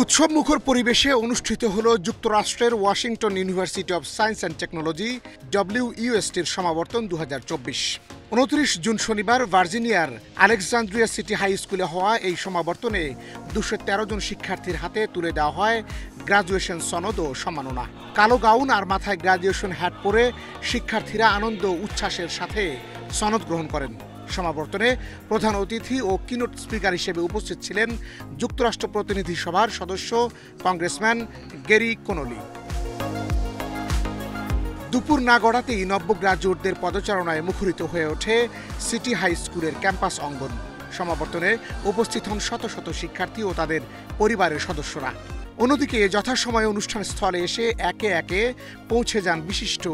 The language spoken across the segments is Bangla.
উৎসবমুখর পরিবেশে অনুষ্ঠিত হল যুক্তরাষ্ট্রের Washington University of Science and Technology WUSTর সমাবর্তন 2024। 29 জুন শনিবার ভার্জিনিয়ার আলেকজান্দ্রিয়া সিটি হাই স্কুলে হওয়া এই সমাবর্তনে 213 জন শিক্ষার্থীর হাতে তুলে দেওয়া হয় গ্রাজুয়েশন সনদ ও সম্মাননা। কালো গাউন আর মাথায় গ্রাজুয়েশন হ্যাট পরে শিক্ষার্থীরা আনন্দ উচ্ছ্বাসের সাথে সনদ গ্রহণ করেন। সমাবর্তনে প্রধান অতিথি ও কিনোট স্পিকার হিসেবে উপস্থিত ছিলেন যুক্তরাষ্ট্র প্রতিনিধি সভার সদস্য কংগ্রেসম্যান গ্যারি কনোলি। দুপুর না গড়াতেই নব্য গ্রাজুয়েটদের পদচারণায় মুখরিত হয়ে ওঠে সিটি হাই স্কুলের ক্যাম্পাস অঙ্গন। সমাবর্তনে উপস্থিত হন শত শত শিক্ষার্থী ও তাদের পরিবারের সদস্যরা। অন্যদিকে যথাসময়ে অনুষ্ঠান স্থলে এসে একে একে পৌঁছে যান বিশিষ্ট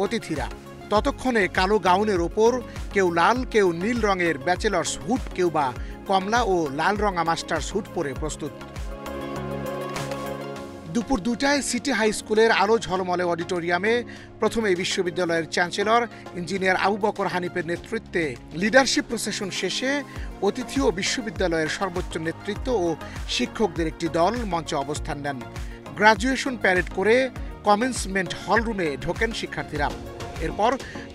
অতিথিরা। ততক্ষণে কালো গাউনের ওপর কেউ লাল, কেউ নীল রঙের ব্যাচেলার্স হুড, কেউ বা কমলা ও লাল রঙা মাস্টার্স হুড পরে প্রস্তুত। দুপুর 2টায় সিটি হাই স্কুলের আলো ঝলমলে অডিটোরিয়ামে প্রথমে বিশ্ববিদ্যালয়ের চ্যান্সেলর ইঞ্জিনিয়ার আবু বকর হানিফের নেতৃত্বে লিডারশিপ প্রসেশন শেষে অতিথি ও বিশ্ববিদ্যালয়ের সর্বোচ্চ নেতৃত্ব ও শিক্ষকদের একটি দল মঞ্চে অবস্থান নেন। গ্রাজুয়েশন প্যারেড করে কমেন্সমেন্ট হলরুমে ঢোকেন শিক্ষার্থীরা। এরপর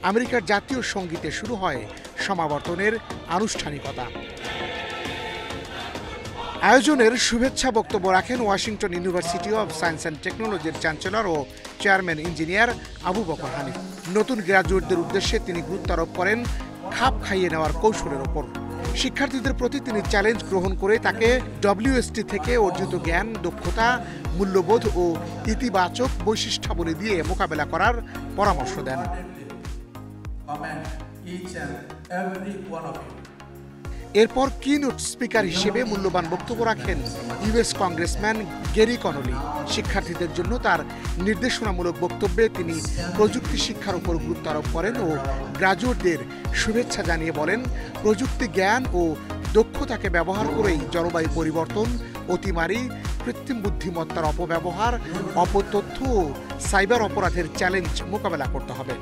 আমেরিকার জাতীয় সঙ্গীতে শুরু হয় সমাবর্তনের আনুষ্ঠানিকতা। আয়োজনের শুভেচ্ছা বক্তব্য রাখেন Washington University of Science and টেকনোলজির চ্যান্সেলর ও চেয়ারম্যান ইঞ্জিনিয়ার আবু বকর হানিফ। নতুন গ্রাজুয়েটদের উদ্দেশ্যে তিনি গুরুত্ব আরোপ করেন খাপ খাইয়ে নেওয়ার কৌশলের ওপর। শিক্ষার্থীদের প্রতি তিনি চ্যালেঞ্জ গ্রহণ করে তাকে WST থেকে অর্জিত জ্ঞান, দক্ষতা, মূল্যবোধ ও ইতিবাচক বৈশিষ্ট্যাবলী দিয়ে মোকাবেলা করার পরামর্শ দেন। এরপর কিনোট স্পিকার হিসেবে মূল্যবান বক্তব্য রাখেন US কংগ্রেসম্যান গ্যারি কনোলি। শিক্ষার্থীদের জন্য তার নির্দেশনামূলক বক্তব্যে তিনি প্রযুক্তি শিক্ষার উপর গুরুত্ব আরোপ করেন ও গ্রাজুয়েটদের শুভেচ্ছা জানিয়ে বলেন, প্রযুক্তি জ্ঞান ও দক্ষতাকে ব্যবহার করেই জলবায়ু পরিবর্তন, অতিমারি, কৃত্রিম বুদ্ধিমত্তার অপব্যবহার, অপতথ্য ও সাইবার অপরাধের চ্যালেঞ্জ মোকাবেলা করতে হবে।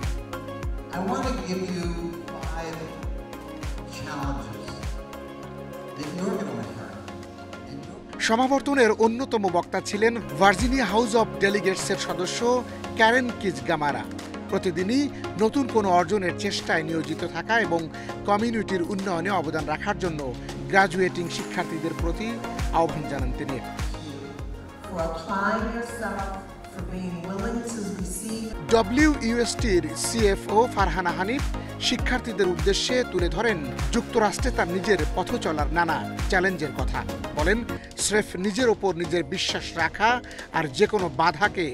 সমাবর্তনের অন্যতম বক্তা ছিলেন ভার্জিনিয়া হাউস অব ডেলিগেটসের সদস্য ক্যারেন কিজগামারা। প্রতিদিনই নতুন কোনো অর্জনের চেষ্টায় নিয়োজিত থাকা এবং কমিউনিটির উন্নয়নে অবদান রাখার জন্য গ্রাজুয়েটিং শিক্ষার্থীদের প্রতি আহ্বান জানান তিনি। WUSTর CFO ফারহানা হানিফ শিক্ষার্থীদের উদ্দেশ্যে তুলে ধরেন যুক্তরাষ্ট্রে তার নিজের পথ চলার নানা চ্যালেঞ্জের কথা। বলেন, স্রেফ নিজের ওপর নিজের বিশ্বাস রাখা আর যে কোনো বাধাকে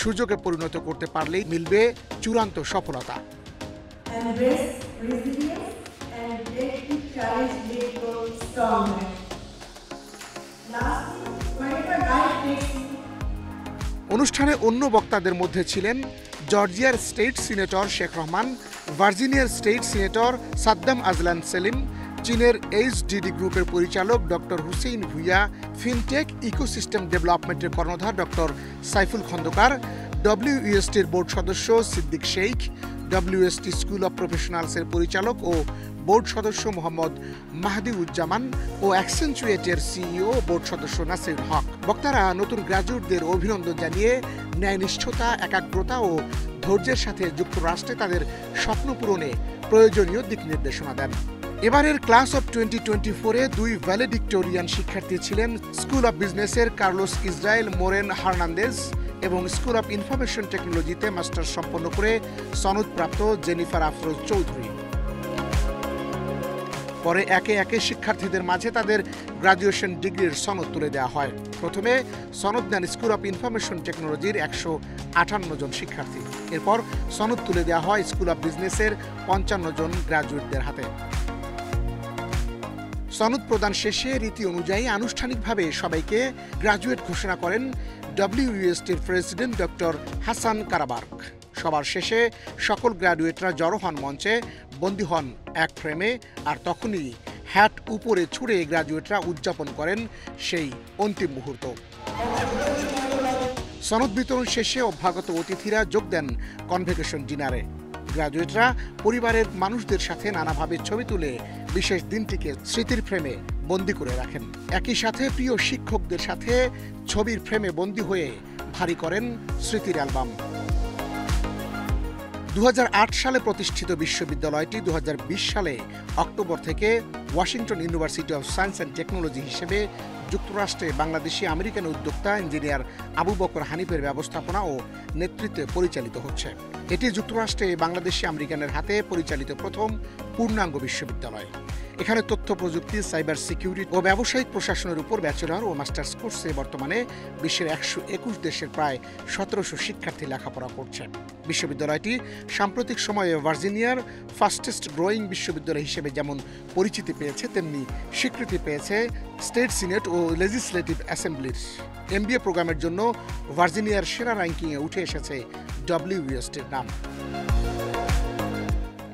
সুযোগে পরিণত করতে পারলেই মিলবে চূড়ান্ত সফলতা। অনুষ্ঠানে অন্য বক্তাদের মধ্যে ছিলেন জর্জিয়ার স্টেট সিনেটর শেখ রহমান, ভার্জিনিয়ার স্টেট সিনেটর সাদ্দাম আজলান সেলিম, চীনের HDD গ্রুপের পরিচালক doctor Hussain Bhuiyan, fintech ecosystem ডেভেলপমেন্টের কর্ণধার ডক্টর সাইফুল খন্দকার, WUSTর বোর্ড সদস্য Siddique Sheikh, WST school of প্রফেশনালসের পরিচালক ও বোর্ড সদস্য মোহাম্মদ মাহদিউজ্জামান ও অ্যাকসেঞ্চুয়েটের CEO বোর্ড সদস্য নাসিরুল হক। বক্তারা নতুন গ্রাজুয়েটদের অভিনন্দন জানিয়ে ন্যায়নিষ্ঠতা, একাগ্রতা ও ধৈর্যের সাথে যুক্তরাষ্ট্রে তাদের স্বপ্ন পূরণে প্রয়োজনীয় দিক নির্দেশনা দেন। এবারের ক্লাস অফ 2024-এ 2 ভ্যালেডিক্টোরিয়ান শিক্ষার্থী ছিলেন স্কুল অব বিজনেসের কার্লোস ইসরায়েল মোরেন হার্নান্দেজ এবং স্কুল অব ইনফরমেশন টেকনোলজিতে মাস্টার্স সম্পন্ন করে সনদপ্রাপ্ত জেনিফার আফরোজ চৌধুরী। পরে একে একে শিক্ষার্থীদের মাঝে তাদের গ্রাজুয়েশন ডিগ্রির সনদ তুলে দেওয়া হয়। প্রথমে সনদ নেন স্কুল অব ইনফরমেশন টেকনোলজির 158 জন শিক্ষার্থী। এরপর সনদ তুলে দেওয়া হয় স্কুল অব বিজনেসের 55 জন গ্রাজুয়েটদের হাতে। সনদ প্রদান শেষে রীতি অনুযায়ী আনুষ্ঠানিকভাবে সবাইকে গ্রাজুয়েট ঘোষণা করেন WUSTর প্রেসিডেন্ট ডক্টর হাসান কারাবার্গ। সবার শেষে সকল গ্রাজুয়েটরা জড়ো হন মঞ্চে, বন্দী হন এক ফ্রেমে, আর তখনই হ্যাট উপরে ছুড়ে গ্রাজুয়েটরা উদযাপন করেন সেই অন্তিম মুহূর্ত। সনদ বিতরণ শেষে অভ্যাগত অতিথিরা যোগ দেন কনভোকেশন ডিনারে। গ্রাজুয়েটরা পরিবারের মানুষদের সাথে নানাভাবে ছবি তুলে বিশেষ দিনটিকে স্মৃতির ফ্রেমে বন্দী করে রাখেন। একই সাথে প্রিয় শিক্ষকদের সাথে ছবির ফ্রেমে বন্দী হয়ে ভারী করেন স্মৃতির অ্যালবাম। 2008 সালে প্রতিষ্ঠিত বিশ্ববিদ্যালয়টি 2020 সালে অক্টোবর থেকে Washington university of science and technology হিসেবে যুক্তরাষ্ট্রে বাংলাদেশি আমেরিকান উদ্যোক্তা ইঞ্জিনিয়ার আবু বকর হানিফের ব্যবস্থাপনা ও নেতৃত্বে পরিচালিত হচ্ছে। এটি যুক্তরাষ্ট্রে বাংলাদেশি আমেরিকানের হাতে পরিচালিত প্রথম পূর্ণাঙ্গ বিশ্ববিদ্যালয়। এখানে তথ্য প্রযুক্তি, সাইবার সিকিউরিটি ও ব্যবসায়িক প্রশাসনের উপর ব্যাচেলর ও মাস্টার্স কোর্সে বর্তমানে বিশ্বের 121 দেশের প্রায় 1700 শিক্ষার্থী লেখাপড়া করছে। বিশ্ববিদ্যালয়টি সাম্প্রতিক সময়ে ভার্জিনিয়ার ফাস্টেস্ট গ্রোয়িং বিশ্ববিদ্যালয় হিসেবে যেমন পরিচিতি পেয়েছে, তেমনি স্বীকৃতি পেয়েছে স্টেট সিনেট ও লেজিসলেটিভ অ্যাসেম্বলির। MBA প্রোগ্রামের জন্য ভার্জিনিয়ার সেরা র্যাঙ্কিংয়ে উঠে এসেছে WUSTর নাম।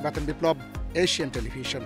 বাতেন বিপ্লব, এশিয়ান টেলিভিশন।